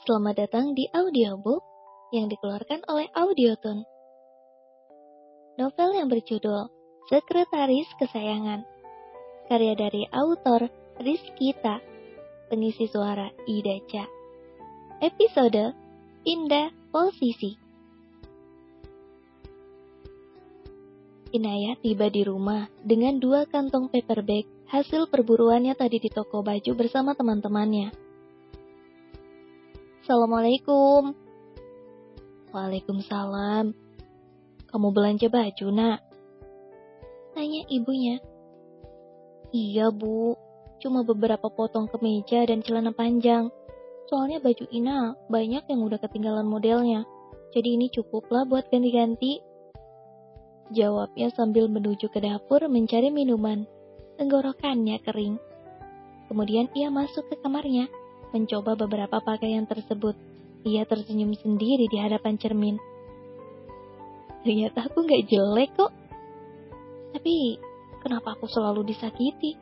Selamat datang di audiobook yang dikeluarkan oleh Audiotune. Novel yang berjudul Sekretaris Kesayangan, karya dari autor Rizkita, pengisi suara Ida Cha. Episode Pindah Posisi. Inayah tiba di rumah dengan 2 kantong paper bag hasil perburuannya tadi di toko baju bersama teman-temannya. Assalamualaikum. Waalaikumsalam. Kamu belanja baju, nak? Tanya ibunya. Iya, Bu. Cuma beberapa potong kemeja dan celana panjang. Soalnya baju Ina banyak yang udah ketinggalan modelnya. Jadi ini cukuplah buat ganti-ganti. Jawabnya sambil menuju ke dapur mencari minuman. Tenggorokannya kering. Kemudian ia masuk ke kamarnya, mencoba beberapa pakaian tersebut. Ia tersenyum sendiri di hadapan cermin. Ternyata aku gak jelek kok. Tapi kenapa aku selalu disakiti?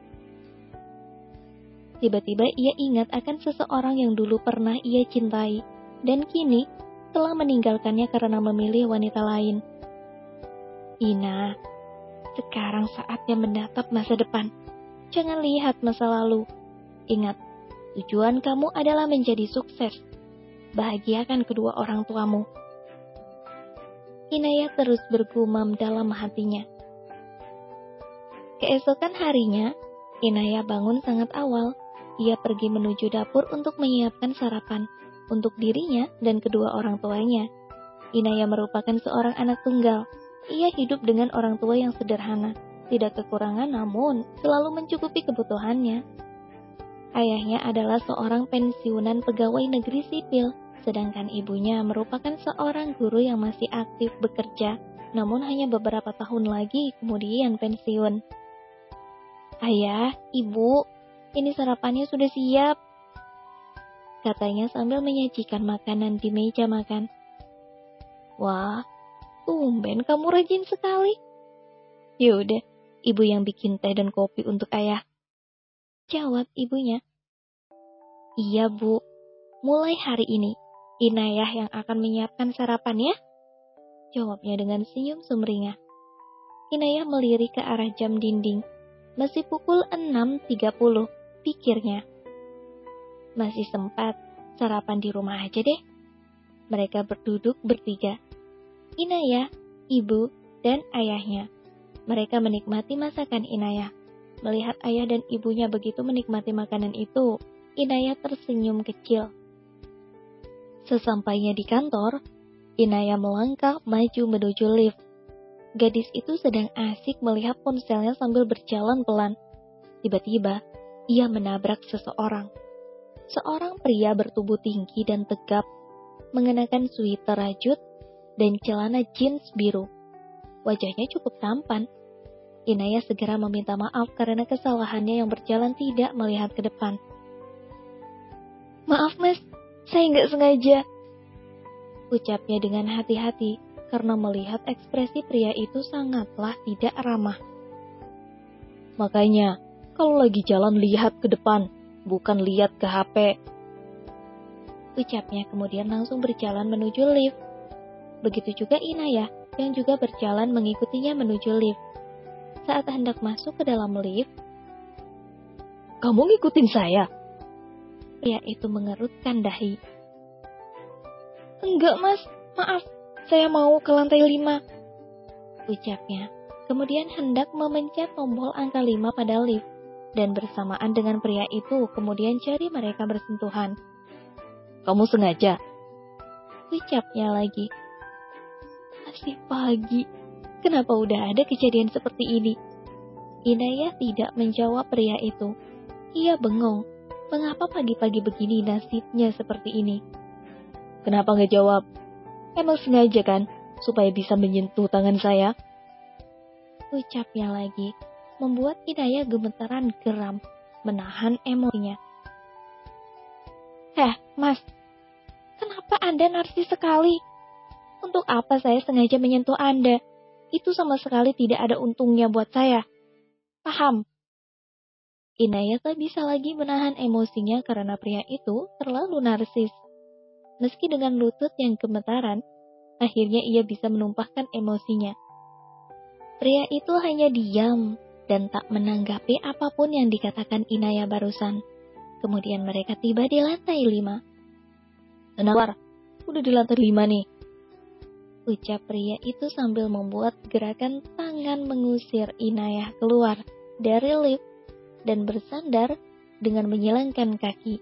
Tiba-tiba ia ingat akan seseorang yang dulu pernah ia cintai, dan kini telah meninggalkannya karena memilih wanita lain. Ina, sekarang saatnya menatap masa depan. Jangan lihat masa lalu. Ingat, tujuan kamu adalah menjadi sukses. Bahagiakan kedua orang tuamu. Inayah terus bergumam dalam hatinya. Keesokan harinya, Inayah bangun sangat awal. Ia pergi menuju dapur untuk menyiapkan sarapan untuk dirinya dan kedua orang tuanya. Inayah merupakan seorang anak tunggal. Ia hidup dengan orang tua yang sederhana, tidak kekurangan namun selalu mencukupi kebutuhannya. Ayahnya adalah seorang pensiunan pegawai negeri sipil, sedangkan ibunya merupakan seorang guru yang masih aktif bekerja, namun hanya beberapa tahun lagi kemudian pensiun. Ayah, Ibu, ini sarapannya sudah siap, katanya sambil menyajikan makanan di meja makan. Wah, tumben kamu rajin sekali. Yaudah, ibu yang bikin teh dan kopi untuk ayah, jawab ibunya. Iya, Bu. Mulai hari ini, Inayah yang akan menyiapkan sarapan ya? Jawabnya dengan senyum sumringah. Inayah melirik ke arah jam dinding. Masih pukul 6.30, pikirnya. Masih sempat, sarapan di rumah aja deh. Mereka berduduk bertiga. Inayah, ibu, dan ayahnya. Mereka menikmati masakan Inayah. Melihat ayah dan ibunya begitu menikmati makanan itu, Inayah tersenyum kecil. Sesampainya di kantor, Inayah melangkah maju menuju lift. Gadis itu sedang asik melihat ponselnya sambil berjalan pelan. Tiba-tiba, ia menabrak seseorang. Seorang pria bertubuh tinggi dan tegap, mengenakan sweater rajut dan celana jeans biru. Wajahnya cukup tampan. Inayah segera meminta maaf karena kesalahannya yang berjalan tidak melihat ke depan. Maaf mas, saya nggak sengaja, ucapnya dengan hati-hati karena melihat ekspresi pria itu sangatlah tidak ramah. Makanya, kalau lagi jalan lihat ke depan, bukan lihat ke HP. Ucapnya kemudian langsung berjalan menuju lift. Begitu juga Inayah yang juga berjalan mengikutinya menuju lift. Saat hendak masuk ke dalam lift, kamu ngikutin saya? Pria itu mengerutkan dahi. Enggak mas, maaf, saya mau ke lantai 5, ucapnya. Kemudian hendak memencet tombol angka 5 pada lift, dan bersamaan dengan pria itu kemudian jari mereka bersentuhan. Kamu sengaja? Ucapnya lagi. Masih pagi, kenapa udah ada kejadian seperti ini? Inayah tidak menjawab pria itu. Ia bengong. Mengapa pagi-pagi begini nasibnya seperti ini? Kenapa nggak jawab? Emang sengaja kan? Supaya bisa menyentuh tangan saya? Ucapnya lagi, membuat Inayah gemetaran geram, menahan emosinya. Mas, kenapa Anda narsis sekali? Untuk apa saya sengaja menyentuh Anda? Itu sama sekali tidak ada untungnya buat saya. Paham? Inayah tak bisa lagi menahan emosinya karena pria itu terlalu narsis. Meski dengan lutut yang gemetaran, akhirnya ia bisa menumpahkan emosinya. Pria itu hanya diam dan tak menanggapi apapun yang dikatakan Inaya barusan. Kemudian mereka tiba di lantai 5. "Tenang, udah di lantai 5 nih," ucap pria itu sambil membuat gerakan tangan mengusir Inayah keluar dari lift dan bersandar dengan menyilangkan kaki.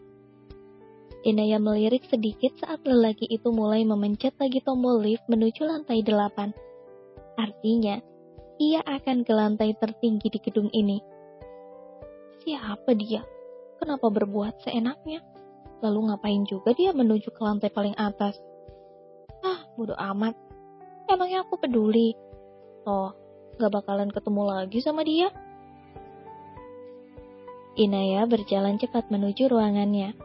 Inayah melirik sedikit saat lelaki itu mulai memencet lagi tombol lift menuju lantai 8. Artinya, ia akan ke lantai tertinggi di gedung ini. Siapa dia? Kenapa berbuat seenaknya? Lalu ngapain juga dia menuju ke lantai paling atas? Bodo amat. Emangnya aku peduli? Gak bakalan ketemu lagi sama dia. Inayah berjalan cepat menuju ruangannya.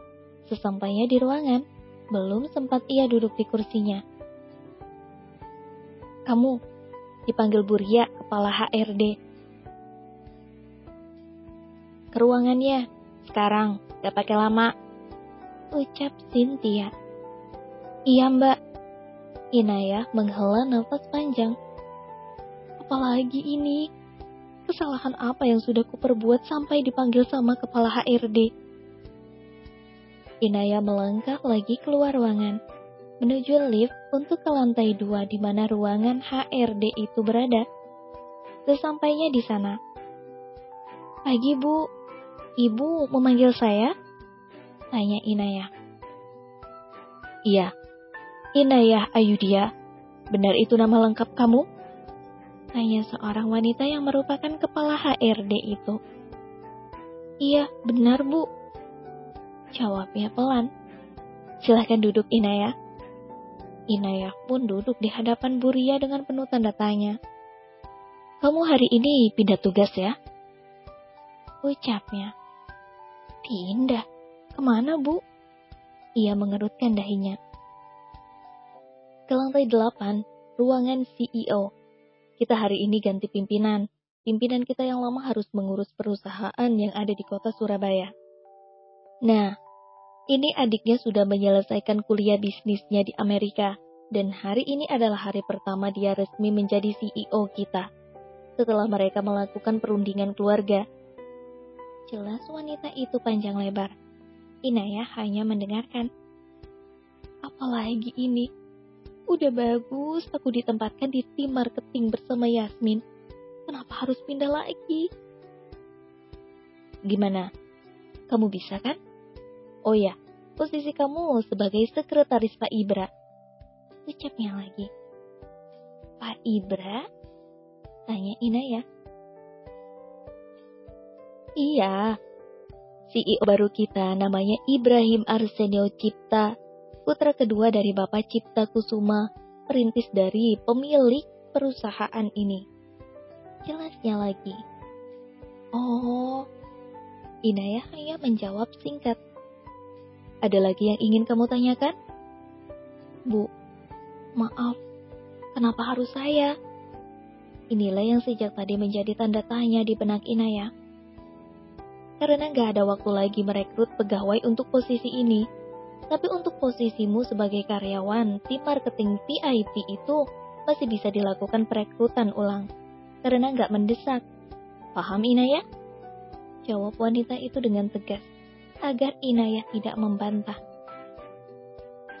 Sesampainya di ruangan, belum sempat ia duduk di kursinya. "Kamu," dipanggil Buria, kepala HRD. "Ke ruangannya, sekarang, gak pakai lama," ucap Cynthia. "Iya, Mbak." Inayah menghela nafas panjang. Apalagi ini? Kesalahan apa yang sudah kuperbuat sampai dipanggil sama kepala HRD? Inayah melangkah lagi keluar ruangan, menuju lift untuk ke lantai 2 di mana ruangan HRD itu berada. Sesampainya di sana, "Pagi, Bu. Ibu memanggil saya?" tanya Inayah. "Iya, Inayah Ayudhya. Benar itu nama lengkap kamu?" tanya seorang wanita yang merupakan kepala HRD itu. "Iya, benar, Bu," jawabnya pelan. "Silahkan duduk, Inayah." Inayah pun duduk di hadapan Buria dengan penuh tanda tanya. "Kamu hari ini pindah tugas ya?" ucapnya. "Pindah? Kemana, Bu?" Ia mengerutkan dahinya. "Ke lantai 8, ruangan CEO. Kita hari ini ganti pimpinan. Pimpinan kita yang lama harus mengurus perusahaan yang ada di kota Surabaya. Nah, ini adiknya sudah menyelesaikan kuliah bisnisnya di Amerika. Dan hari ini adalah hari pertama dia resmi menjadi CEO kita. Setelah mereka melakukan perundingan keluarga." Jelas wanita itu panjang lebar. Inayah hanya mendengarkan. Apalagi ini? Udah bagus aku ditempatkan di tim marketing bersama Yasmin. Kenapa harus pindah lagi? "Gimana? Kamu bisa kan? Oh ya, posisi kamu sebagai sekretaris Pak Ibra," ucapnya lagi. "Pak Ibra?" tanya Inayah. "Iya, CEO baru kita namanya Ibrahim Arsenio Cipta, putra kedua dari Bapak Cipta Kusuma, perintis dari pemilik perusahaan ini," jelasnya lagi. "Oh," Inayah hanya menjawab singkat. "Ada lagi yang ingin kamu tanyakan?" "Bu, maaf, kenapa harus saya?" Inilah yang sejak tadi menjadi tanda tanya di benak Inayah. Karena gak ada waktu lagi merekrut pegawai untuk posisi ini. Tapi untuk posisimu sebagai karyawan tim marketing VIP itu masih bisa dilakukan perekrutan ulang. Karena gak mendesak. Paham, Inayah? Jawab wanita itu dengan tegas, agar Inayah tidak membantah.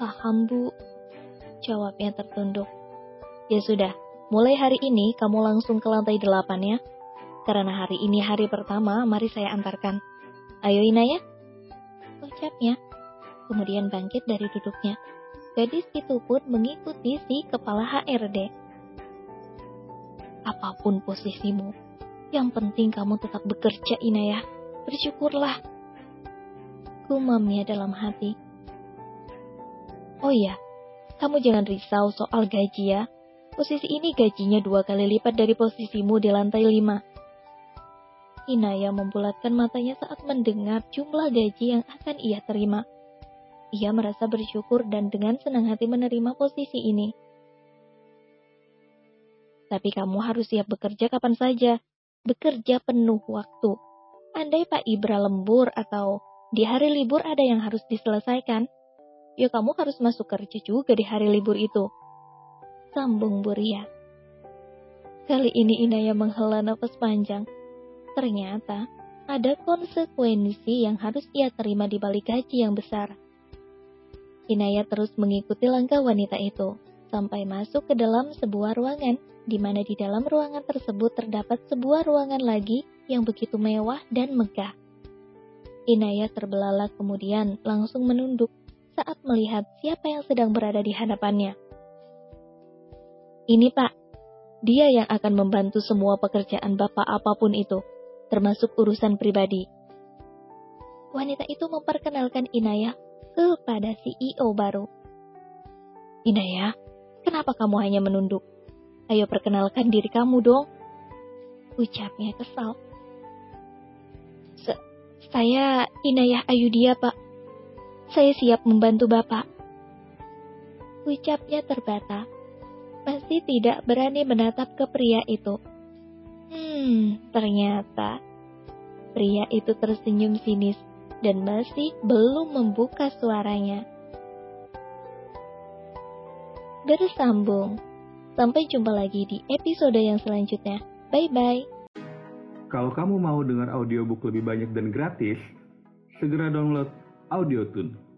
"Paham, Bu," jawabnya tertunduk. "Ya sudah, mulai hari ini kamu langsung ke lantai 8 ya. Karena hari ini hari pertama, mari saya antarkan. Ayo, Inayah," ucapnya. Kemudian bangkit dari duduknya. Gadis itu pun mengikuti si kepala HRD. "Apapun posisimu, yang penting kamu tetap bekerja, Inayah. Bersyukurlah," gumamnya dalam hati. "Oh ya, kamu jangan risau soal gaji ya. Posisi ini gajinya 2 kali lipat dari posisimu di lantai 5. Inayah membulatkan matanya saat mendengar jumlah gaji yang akan ia terima. Ia merasa bersyukur dan dengan senang hati menerima posisi ini. "Tapi kamu harus siap bekerja kapan saja. Bekerja penuh waktu. Andai Pak Ibra lembur atau di hari libur ada yang harus diselesaikan, ya kamu harus masuk kerja juga di hari libur itu. Sambung Bu Ria. Kali ini Inaya menghela nafas panjang. Ternyata ada konsekuensi yang harus ia terima di balik gaji yang besar. Inaya terus mengikuti langkah wanita itu, sampai masuk ke dalam sebuah ruangan, di mana di dalam ruangan tersebut terdapat sebuah ruangan lagi yang begitu mewah dan megah. Inaya terbelalak kemudian langsung menunduk saat melihat siapa yang sedang berada di hadapannya. Ini Pak, dia yang akan membantu semua pekerjaan Bapak apapun itu, termasuk urusan pribadi. Wanita itu memperkenalkan Inaya kepada CEO baru. Inaya, kenapa kamu hanya menunduk? Ayo perkenalkan diri kamu dong. Ucapnya kesal. Saya Inaya Ayudia, Pak. Saya siap membantu Bapak. Ucapnya terbata. Masih tidak berani menatap ke pria itu. Ternyata pria itu tersenyum sinis dan masih belum membuka suaranya. Bersambung. Sampai jumpa lagi di episode yang selanjutnya. Bye-bye. Kalau kamu mau dengar audiobook lebih banyak dan gratis, segera download AudioTune.